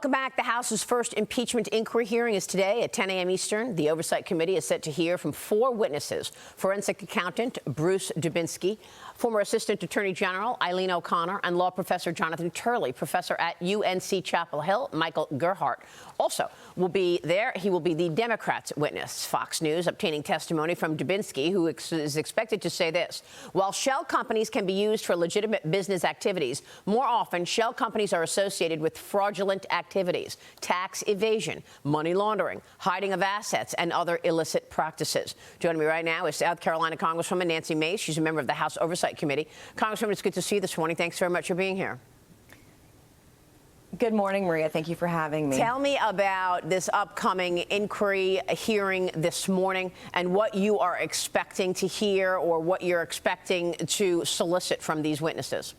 Welcome back. The House's first impeachment inquiry hearing is today at 10 a.m. Eastern. The Oversight Committee is set to hear from 4 witnesses: forensic accountant Bruce Dubinsky, former Assistant Attorney General Eileen O'Connor, and law professor Jonathan Turley, professor at UNC Chapel Hill. Michael Gerhardt also will be there. He will be the Democrats' witness. Fox News obtaining testimony from Dubinsky, who is expected to say this: while shell companies can be used for legitimate business activities, more often shell companies are associated with fraudulent activities, tax evasion, money laundering, hiding of assets, and other illicit practices. Joining me right now is South Carolina Congresswoman Nancy Mace. She's a member of the House Oversight Committee. Congresswoman, it's good to see you this morning. Thanks very much for being here. Good morning, Maria. Thank you for having me. Tell me about this upcoming inquiry hearing this morning and what you are expecting to hear or what you're expecting to solicit from these witnesses.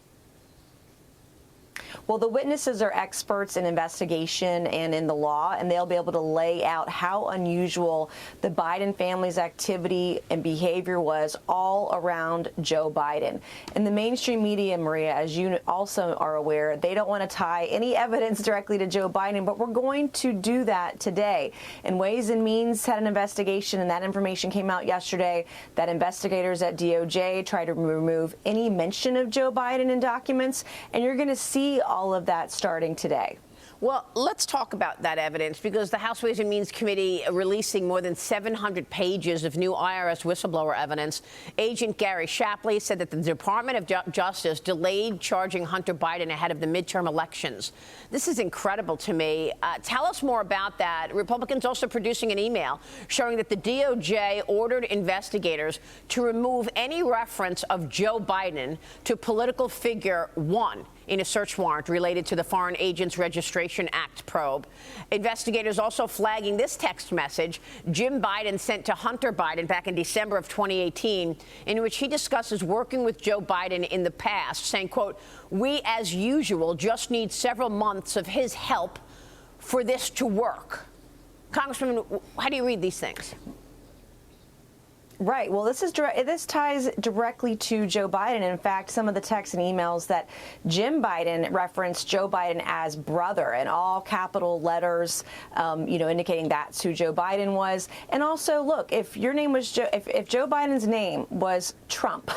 Well, the witnesses are experts in investigation and in the law, and they'll be able to lay out how unusual the Biden family's activity and behavior was all around Joe Biden. In the mainstream media, Maria, as you also are aware, they don't want to tie any evidence directly to Joe Biden, but we're going to do that today. And Ways and Means had an investigation, and that information came out yesterday that investigators at DOJ try to remove any mention of Joe Biden in documents, and you're going to see all of that starting today. Well, let's talk about that evidence, because the House Ways and Means Committee releasing more than 700 pages of new IRS whistleblower evidence. Agent Gary Shapley said that the Department of Justice delayed charging Hunter Biden ahead of the midterm elections. This is incredible to me. Tell us more about that. Republicans also producing an email showing that the DOJ ordered investigators to remove any reference of Joe Biden to political figure 1 in a search warrant related to the Foreign Agents Registration Act probe. Investigators also flagging this text message Jim Biden sent to Hunter Biden back in December of 2018, in which he discusses working with Joe Biden in the past, saying, quote, "We, as usual, just need several months of his help for this to work." Congressman, how do you read these things? Right. Well, this ties directly to Joe Biden. In fact, some of the texts and emails that Jim Biden referenced Joe Biden as brother in all capital letters, indicating that's who Joe Biden was. And also, look, if your name was if Joe Biden's name was Trump,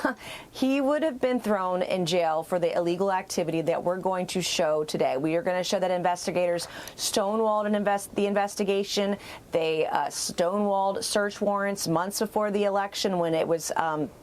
he would have been thrown in jail for the illegal activity that we're going to show today. We are going to show that investigators stonewalled the investigation. They stonewalled search warrants months before the election when it was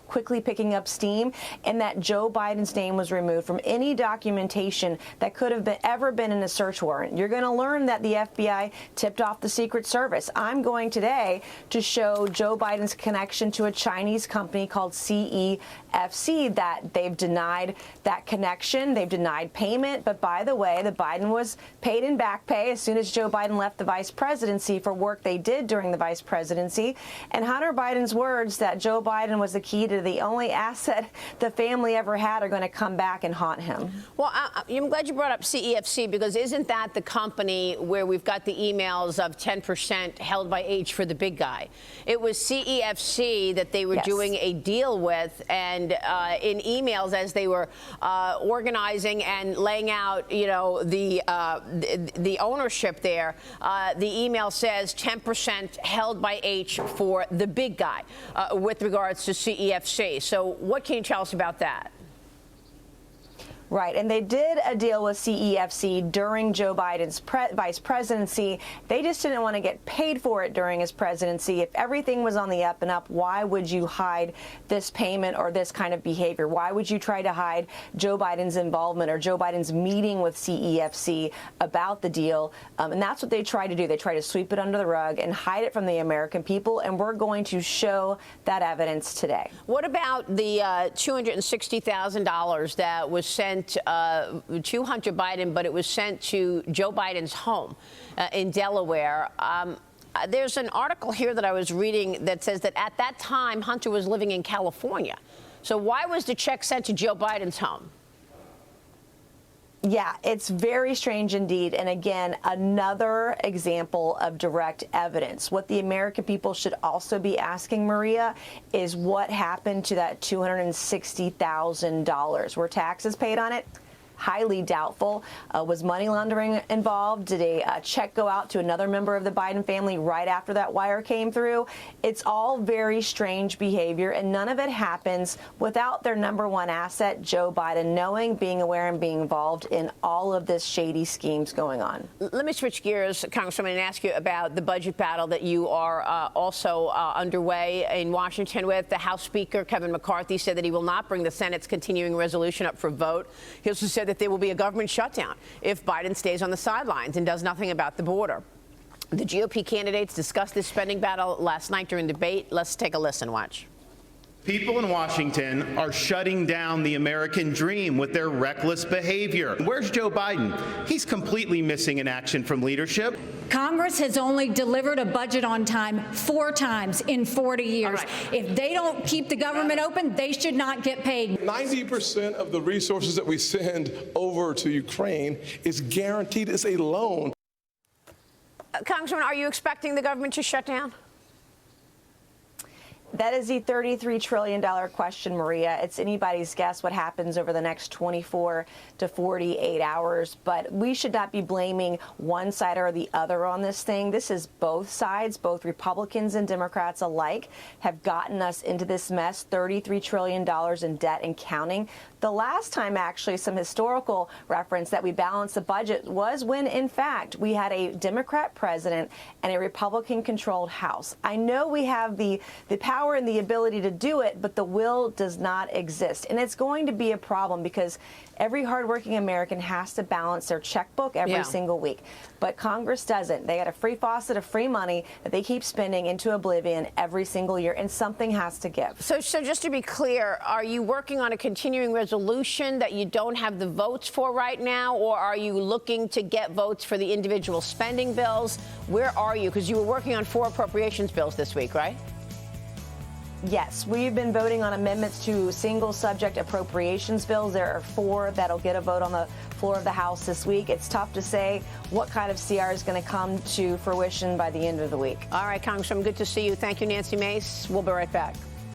quickly picking up steam, and that Joe Biden's name was removed from any documentation that could have ever been in a search warrant. You're going to learn that the FBI tipped off the Secret Service. I'm going today to show Joe Biden's connection to a Chinese company called CEFC, that they've denied that connection. They've denied payment. But by the way, the Biden was paid in back pay as soon as Joe Biden left the vice presidency for work they did during the vice presidency. And Hunter Biden's words that Joe Biden was the key to the only asset the family ever had are going to come back and haunt him. Well, I'm glad you brought up CEFC, because isn't that the company where we've got the emails of 10% held by H for the big guy? It was CEFC that they were doing a deal with, and in emails as they were organizing and laying out, the ownership there, the email says 10% held by H for the big guy with regards to CEFC. So what can you tell us about that? Right. And they did a deal with CEFC during Joe Biden's vice presidency. They just didn't want to get paid for it during his presidency. If everything was on the up and up, why would you hide this payment or this kind of behavior? Why would you try to hide Joe Biden's involvement or Joe Biden's meeting with CEFC about the deal? And that's what they try to do. They try to sweep it under the rug and hide it from the American people. And we're going to show that evidence today. What about the $260,000 that was sent to Hunter Biden, but it was sent to Joe Biden's home in Delaware? There's an article here that I was reading that says that at that time, Hunter was living in California. So why was the check sent to Joe Biden's home? Yeah, it's very strange indeed. And again, another example of direct evidence. What the American people should also be asking, Maria, is what happened to that $260,000? Were taxes paid on it? highly doubtful. Was money laundering involved? Did a check go out to another member of the Biden family right after that wire came through? It's all very strange behavior, and none of it happens without their number one asset, Joe Biden, knowing, being aware, and being involved in all of this shady schemes going on. Let me switch gears, Congresswoman, and ask you about the budget battle that you are also underway in Washington with. The House Speaker, Kevin McCarthy, said that he will not bring the Senate's continuing resolution up for vote. He also said that there will be a government shutdown if Biden stays on the sidelines and does nothing about the border. The GOP candidates discussed this spending battle last night during debate. Let's take a listen. Watch. People in Washington are shutting down the American dream with their reckless behavior. Where's Joe Biden? He's completely missing in action from leadership. Congress has only delivered a budget on time 4 times in 40 years. Right. If they don't keep the government open, they should not get paid. 90% of the resources that we send over to Ukraine is guaranteed as a loan. Congressman, are you expecting the government to shut down? That is the $33 trillion question, Maria. It's anybody's guess what happens over the next 24 to 48 hours. But we should not be blaming one side or the other on this thing. This is both sides, both Republicans and Democrats alike, have gotten us into this mess, $33 trillion in debt and counting. The last time, actually, some historical reference that we balanced the budget was when, in fact, we had a Democrat president and a Republican-controlled House. I know we have the power and the ability to do it, but the will does not exist. And it's going to be a problem because every hardworking American has to balance their checkbook every single week. But Congress doesn't. They got a free faucet of free money that they keep spending into oblivion every single year, and something has to give. So just to be clear, are you working on a continuing resolution that you don't have the votes for right now, or are you looking to get votes for the individual spending bills? Where are you? Because you were working on 4 appropriations bills this week, right? Yes, we've been voting on amendments to single subject appropriations bills. There are 4 that'll get a vote on the floor of the House this week. It's tough to say what kind of CR is going to come to fruition by the end of the week. All right, Congresswoman, good to see you. Thank you, Nancy Mace. We'll be right back.